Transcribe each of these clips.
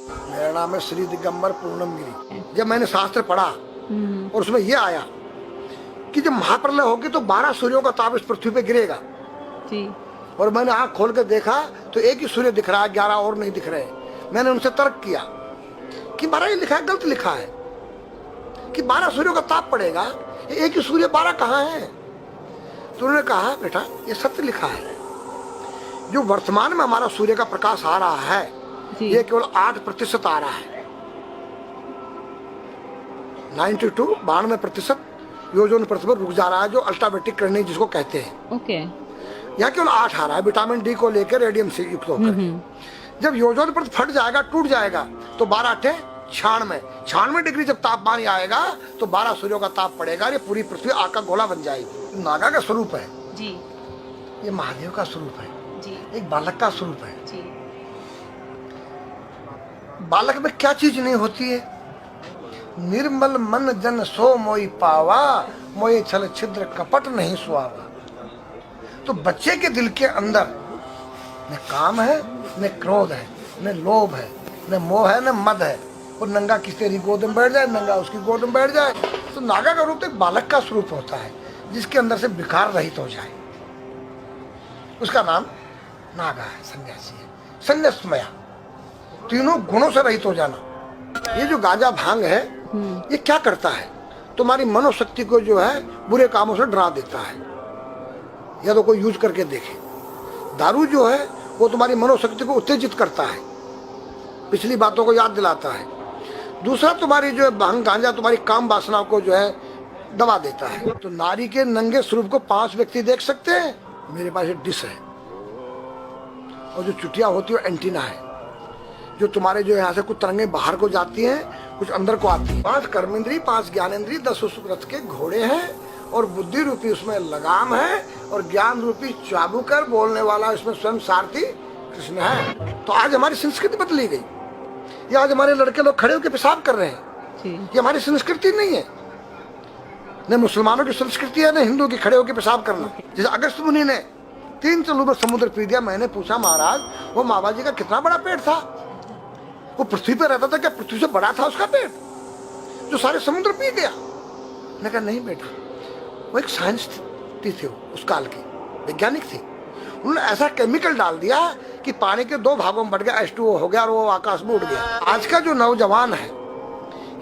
मेरा नाम है श्री दिगंबर पूर्णम गिरी। जब मैंने शास्त्र पढ़ा और उसमें यह आया कि जब महाप्रलय होगी तो 12 सूर्यों का ताप इस पृथ्वी पे गिरेगा जी। और मैंने आंख खोल कर देखा तो एक ही सूर्य दिख रहा है, 11 और नहीं दिख रहे। मैंने उनसे तर्क किया कि 12 ही लिखा है, गलत लिखा है कि 12 सूर्यों का ताप पड़ेगा, एक ही सूर्य 12 कहाँ है? तो उन्होंने कहा बेटा ये सत्य लिखा है, जो वर्तमान में हमारा सूर्य का प्रकाश आ रहा है ये केवल 8% आ रहा है। 92% ओजोन परत पर रुक जा रहा है, जो अल्ट्रावायलेट किरणें जिसको कहते हैं। ओके। यहाँ केवल 8 आ रहा है विटामिन डी को लेकर, रेडियम से युक्त होकर। जब ओजोन परत फट जाएगा, टूट जाएगा तो 12 96 डिग्री जब तापमान आएगा तो 12 सूर्यों का ताप पड़ेगा। ये पूरी पृथ्वी आग का गोला बन जाएगी। नागा का स्वरूप है जी, ये महादेव का स्वरूप है जी, एक बालक का स्वरूप है जी। बालक में क्या चीज नहीं होती है? निर्मल मन जन सो मोई पावा, मोये छल छिद्र कपट नहीं सुहावा। तो बच्चे के दिल के अंदर न काम है, न क्रोध है, न लोभ है, न मोह है, न मद है। और नंगा किसी तेरी गोद में बैठ जाए, नंगा उसकी गोद में बैठ जाए। तो नागा का रूप एक बालक का स्वरूप होता है जिसके अंदर से विकार रहित हो जाए, उसका नाम नागा है, सन्यासी है, संन्यासमया, तीनों गुणों से रहित हो जाना। ये जो गांजा भांग है ये क्या करता है? तुम्हारी मनोशक्ति को जो है बुरे कामों से डरा देता है, या तो कोई यूज करके देखे। दारू जो है वो तुम्हारी मनोशक्ति को उत्तेजित करता है, पिछली बातों को याद दिलाता है। दूसरा तुम्हारी जो है भांग गांजा तुम्हारी काम वासनाओं को जो है दबा देता है। तो नारी के नंगे स्वरूप को 5 व्यक्ति देख सकते हैं। मेरे पास एक डिश है और जो चुटिया होती है एंटीना है, जो तुम्हारे जो यहाँ से कुछ तरंगें बाहर को जाती हैं, कुछ अंदर को आती है। 5 कर्मेंद्री, 5 ज्ञानेंद्री, 10 उस रथ के घोड़े हैं और बुद्धि रूपी उसमें लगाम है और ज्ञान रूपी चाबुकर बोलने वाला इसमें स्वयं सारथी कृष्ण है। तो आज हमारी संस्कृति बदली गई। ये आज हमारे लड़के लोग खड़े होकर पेशाब कर रहे हैं, ये हमारी संस्कृति नहीं है। न मुसलमानों की संस्कृति है, न हिंदू की खड़े होकर पेशाब करना। जैसे अगस्त मुनि ने 3 चलू में समुद्र पी दिया। मैंने पूछा महाराज वो मामा जी का कितना बड़ा पेट था? वो पृथ्वी पे रहता था, क्या पृथ्वी से बड़ा था उसका पेट जो सारे समुद्र पी गया? मैंने कहा नहीं बेटा, वो एक साइंस थी, उस काल की वैज्ञानिक थी। उन्होंने ऐसा केमिकल डाल दिया कि पानी के 2 भागों में बढ़ गया, H2O हो गया और वो आकाश में उड़ गया। आज का जो नौजवान है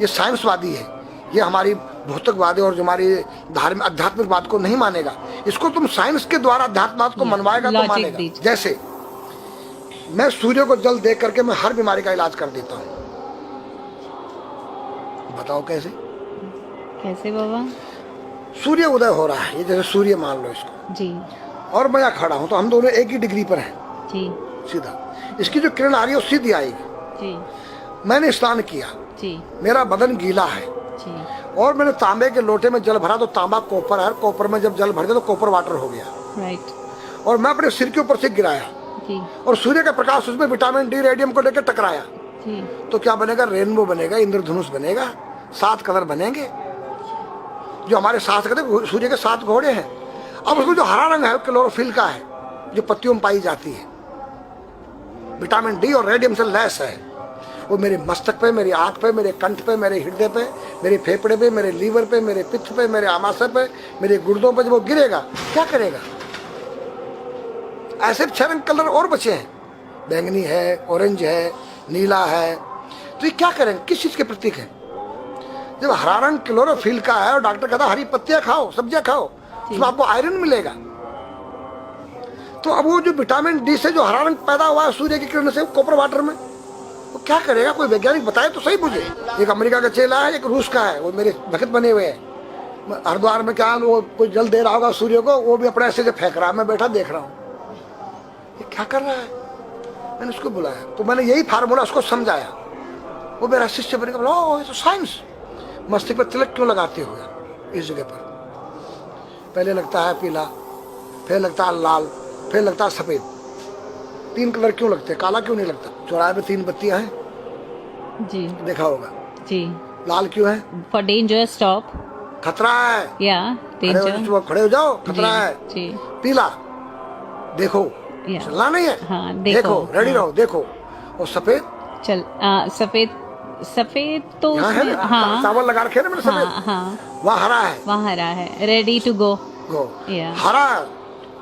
ये साइंसवादी है, ये हमारी भौतिकवादी और जो हमारी धार्मिक आध्यात्मिक बात को नहीं मानेगा। इसको तुम साइंस के द्वारा अध्यात्म को मनवाएगा तो मानेगा। जैसे मैं सूर्य को जल दे करके मैं हर बीमारी का इलाज कर देता हूँ। बताओ कैसे? कैसे बाबा? सूर्य उदय हो रहा है, ये जैसे सूर्य मान लो इसको जी, और मैं यहाँ खड़ा हूँ तो हम दोनों एक ही डिग्री पर हैं जी, सीधा। इसकी जो किरण आ रही है वो सीधी आएगी। जी, मैंने स्नान किया, जी, मेरा बदन गीला है जी, और मैंने तांबे के लोटे में जल भरा तो तांबा कॉपर है, कॉपर में जब जल भर गया तो कॉपर वाटर हो गया। राइट। और मैं अपने सिर के ऊपर से गिराया जी, और सूर्य का प्रकाश उसमें विटामिन डी रेडियम को लेकर टकराया जी, तो क्या बनेगा? रेनबो बनेगा, इंद्रधनुष बनेगा, 7 कलर बनेंगे। जो हमारे 7 कलर सूर्य के 7 घोड़े हैं। अब उसमें जो हरा रंग है वो क्लोरोफिल का है, जो पत्तियों में पाई जाती है, विटामिन डी और रेडियम से लैस है। वो मेरे मस्तक पे, मेरी आंख पे, मेरे कंठ पे, मेरे हृदय पे, मेरे फेफड़े पे, मेरे लीवर पे, मेरे पित्त पे, मेरे आमाशय पे, मेरे गुर्दों पे जब वो गिरेगा क्या करेगा? ऐसे 6 रंग कलर और बचे हैं, बैंगनी है, ऑरेंज है, नीला है। तो ये क्या करेंगे? किस चीज के प्रतीक है? जब हरा रंग क्लोरोफिल का है और डॉक्टर कहता है हरी पत्तियां खाओ, सब्जियां खाओ, उसमें आपको आयरन मिलेगा। तो अब वो जो विटामिन डी से जो हरा रंग पैदा हुआ है सूर्य की किरण से कॉपर वाटर में, वो क्या करेगा? कोई वैज्ञानिक बताए तो सही मुझे। एक अमेरिका का चेला है, एक रूस का है, वो मेरे भक्त बने हुए हैं। हरिद्वार में क्या वो कोई जल दे रहा होगा सूर्य को, वो भी अपने ऐसे से फेंक रहा है, मैं बैठा देख रहा हूँ ये क्या कर रहा है। मैंने उसको बुलाया तो मैंने यही फार्मूला उसको समझाया। वो मेरा शिष्य बनेगा, बोला ओ ये तो साइंस। मस्तिष्क पर तिलक क्यों लगाते हुए इस जगह पर? पहले लगता है पीला, फिर लगता है लाल, फिर लगता है सफेद। 3 कलर क्यों लगते हैं? काला क्यों नहीं लगता? चौराहे पे 3 बत्तियां हैं, जी देखा होगा जी। लाल क्यों है? फॉर डेंजर स्टॉप, खतरा है, या डेंजर, खड़े हो जाओ, खतरा है जी। पीला देखो, चलना नहीं है, हाँ, देखो रेडी रहो, देखो। और सफेद चल सफेद सफेद तो यहाँ है उसमें ना, हाँ चावल लगा रखे हैं ना मैंने हाँ सफेद, हाँ वहाँ हरा है, वहाँ हरा है, रेडी टू गो। गो, या हरा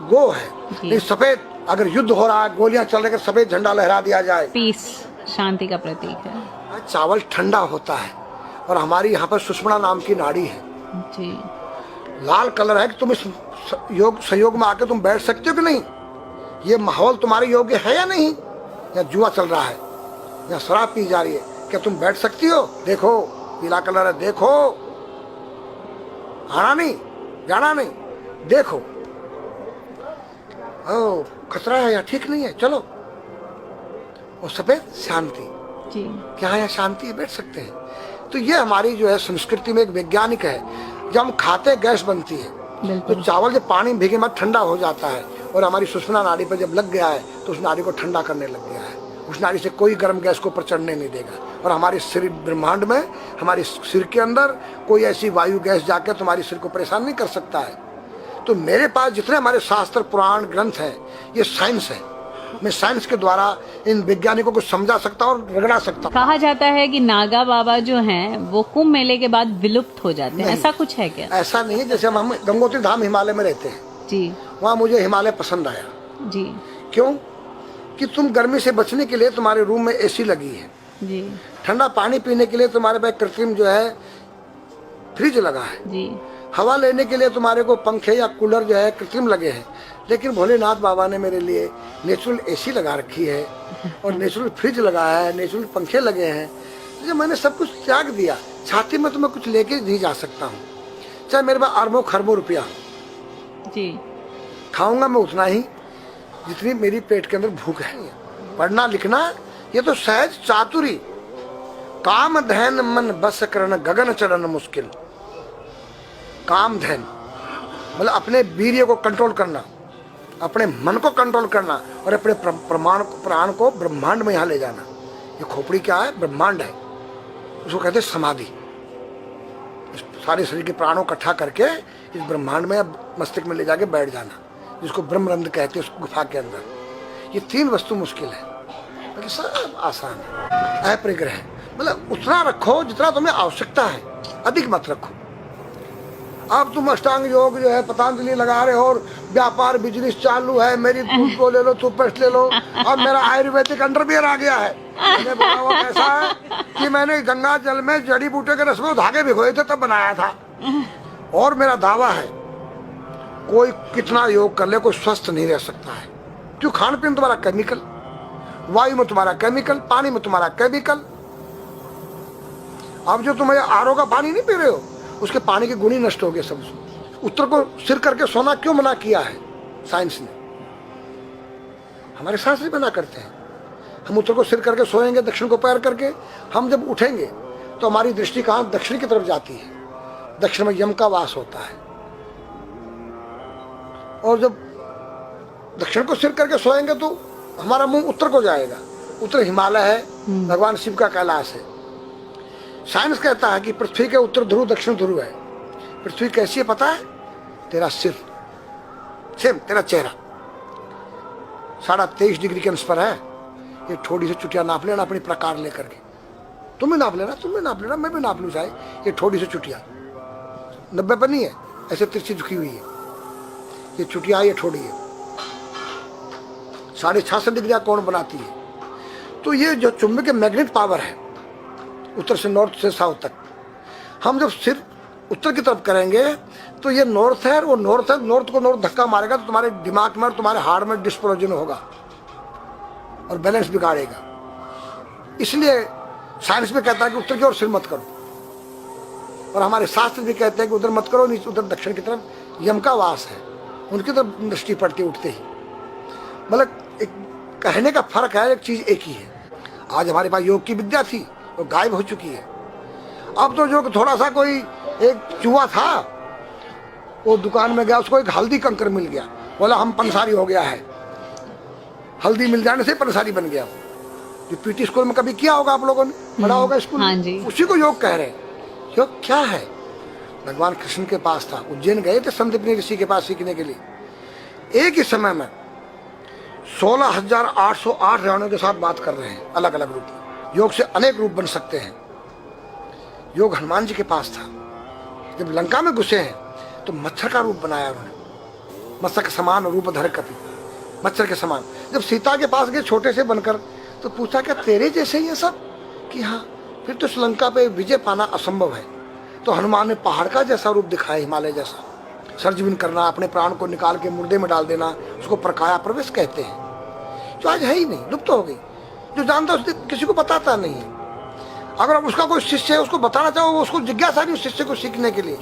गो है। जी। नहीं सफेद, अगर युद्ध हो रहा है, गोलियां चल रही है, सफेद झंडा लहरा दिया जाए। पीस, शांति का प्रतीक है। चावल ठंडा होता है, और हमारी यहाँ पर सुषुम्ना नाम की नाड़ी है, जी। लाल कलर है कि तुम इस योग सहयोग में आके तुम बैठ सकते हो कि नहीं, ये माहौल तुम्हारे योग्य है या नहीं, या जुआ चल रहा है, या शराब पी जा रही है, क्या तुम बैठ सकती हो? देखो पीला कलर है, देखो, आना नहीं जाना नहीं, देखो, ओ खतरा है या ठीक नहीं है, चलो। और सफेद शांति, जी। क्या यहाँ शांति है, बैठ सकते हैं। तो ये हमारी जो है संस्कृति में एक वैज्ञानिक है, जब हम खाते हैं गैस बनती है, तो बिल्कुल। चावल जब पानी में भीगे में ठंडा हो जाता है, और हमारी सुषुम्ना नाड़ी पर जब लग गया है तो उस नाड़ी को ठंडा करने लग गया है, उस नाड़ी से कोई गर्म गैस को ऊपर चढ़ने नहीं देगा। और हमारे शरीर ब्रह्मांड में, हमारे सिर के अंदर कोई ऐसी वायु गैस जाके तुम्हारे सिर को परेशान नहीं कर सकता है। तो मेरे पास जितने हमारे शास्त्र पुराण ग्रंथ हैं, ये साइंस है, मैं साइंस के द्वारा इन वैज्ञानिकों को समझा सकता हूँ और रगड़ा सकता हूँ। कहा जाता है कि नागा बाबा जो हैं वो कुंभ मेले के बाद विलुप्त हो जाते हैं, ऐसा कुछ है क्या? ऐसा नहीं है, जैसे हम गंगोत्री धाम हिमालय में रहते हैं, जी वहाँ मुझे हिमालय पसंद आया। जी क्यों? कि तुम गर्मी से बचने के लिए तुम्हारे रूम में एसी लगी है, जी ठंडा पानी पीने के लिए तुम्हारे पास कृत्रिम जो है फ्रिज लगा है, जी। हवा लेने के लिए तुम्हारे को पंखे या कूलर जो है कृत्रिम लगे हैं, लेकिन भोलेनाथ बाबा ने मेरे लिए नेचुरल एसी लगा रखी है, और नेचुरल फ्रिज लगाया है, नेचुरल पंखे लगे हैं। तो जब मैंने सब कुछ त्याग दिया, छाती में तो मैं कुछ लेके नहीं जा सकता हूँ, चाहे मेरे पास अरबों खरबों रुपया, जी खाऊंगा मैं उतना ही जितनी मेरी पेट के अंदर भूख है। पढ़ना लिखना ये तो सहज चातुरी, काम धैन मन बस करन गगन चढ़न मुश्किल। काम धैन मतलब अपने वीर्य को कंट्रोल करना, अपने मन को कंट्रोल करना, और अपने प्राण को ब्रह्मांड में यहाँ ले जाना। ये खोपड़ी क्या है? ब्रह्मांड है, उसको कहते हैं समाधि। इस सारे शरीर के प्राणों को इकट्ठा करके इस ब्रह्मांड में मस्तिष्क में ले जाके बैठ जाना, जिसको ब्रह्मरंध्र कहते हैं, उस गुफा के अंदर। ये 3 वस्तु मुश्किल है, बाकी सब आसान है। अपरिग्रह मतलब उतना रखो जितना तुम्हें आवश्यकता है, अधिक मत रखो। अब तुम अष्टांग योग जो है पतंजलि लगा रहे हो, और व्यापार बिजनेस चालू है, मेरी दूध को ले लो, टूथपेस्ट ले लो, अब मेरा आयुर्वेदिक अंडरवियर आ गया है। मैंने बोला वो कैसा है कि मैंने गंगा जल में जड़ी बूटे के रस में धागे भिगोए थे तब बनाया था। और मेरा दावा है कोई कितना योग कर ले, कोई स्वस्थ नहीं रह सकता है। क्यों? खान पीन तुम्हारा केमिकल, वायु में तुम्हारा केमिकल, पानी में तुम्हारा केमिकल। अब जो तुम आरओ का पानी नहीं पी रहे हो, उसके पानी के गुण ही नष्ट हो गए सब। उत्तर को सिर करके सोना क्यों मना किया है साइंस ने? हमारे शास्त्र मना करते हैं। हम उत्तर को सिर करके सोएंगे, दक्षिण को पैर करके। हम जब उठेंगे तो हमारी दृष्टि कहाँ? दक्षिण की तरफ जाती है। दक्षिण में यम का वास होता है। और जब दक्षिण को सिर करके सोएंगे तो हमारा मुंह उत्तर को जाएगा। उत्तर हिमालय है, भगवान शिव का कैलाश है। साइंस कहता है कि पृथ्वी के उत्तर ध्रुव दक्षिण ध्रुव है। पृथ्वी कैसी है पता है? तेरा सिर, सेम तेरा चेहरा 23.5 डिग्री के अंश पर है। ये थोड़ी सी चुटिया नाप लेना अपनी प्रकार लेकर के, तुम भी नाप लेना, तुम भी नाप लेना, मैं भी नाप लूँ चाहे। ये थोड़ी सी चुटिया 90 पर नहीं है, ऐसे तिरछी झुकी हुई है। ये चुटिया, ये थोड़ी है 66.5 डिग्री का कोण बनाती है। तो ये जो चुंबक मैग्नेट पावर है, उत्तर से नॉर्थ से साउथ तक, हम जब सिर उत्तर की तरफ करेंगे तो ये नॉर्थ है, वो नॉर्थ है, नॉर्थ को नॉर्थ धक्का मारेगा तो तुम्हारे दिमाग में और तुम्हारे हार्ट में डिस्प्लोजन होगा और बैलेंस बिगाड़ेगा। इसलिए साइंस में कहता है कि उत्तर की ओर सिर मत करो, और हमारे शास्त्र भी कहते हैं कि उधर मत करो, नीचे उधर दक्षिण की तरफ यम का वास है, उनकी तरफ दृष्टि पड़ती उठते ही। मतलब एक कहने का फर्क है, एक चीज एक ही है। आज हमारे पास योग की विद्या थी, वो गायब हो चुकी है। अब तो जो थोड़ा सा कोई एक चूहा था, वो दुकान में गया, उसको एक हल्दी कंकर मिल गया, बोला हम पंसारी हो गया है। हल्दी मिल जाने से पंसारी बन गया। जो पीटी स्कूल में कभी किया होगा आप लोगों ने, पढ़ा होगा स्कूल में, हाँ जी। उसी को योग कह रहे हैं। योग क्या है? भगवान कृष्ण के पास था, उज्जैन गए थे संदीपनी ऋषि के पास सीखने के लिए। एक ही समय में 16,808 रावणों के साथ बात कर रहे हैं, अलग अलग रूप में। योग से अनेक रूप बन सकते हैं। योग हनुमान जी के पास था। जब लंका में घुसे हैं तो मच्छर का रूप बनाया उन्होंने, मत्स्य के समान रूप धर कपि, मच्छर के समान। जब सीता के पास गए छोटे से बनकर तो पूछा क्या तेरे जैसे ही है सब? कि हाँ। फिर तो श्रीलंका पे विजय पाना असंभव है। तो हनुमान ने पहाड़ का जैसा रूप दिखाया, हिमालय जैसा। सर्जविन करना, अपने प्राण को निकाल के मुर्दे में डाल देना, उसको प्रकाया प्रवेश कहते हैं, जो आज है ही नहीं, लुप्त हो गई। जो जानता है किसी को बताता नहीं है। अगर उसका कोई शिष्य है उसको बताना चाहो, उसको जिज्ञासा नहीं उस शिष्य को सीखने के लिए।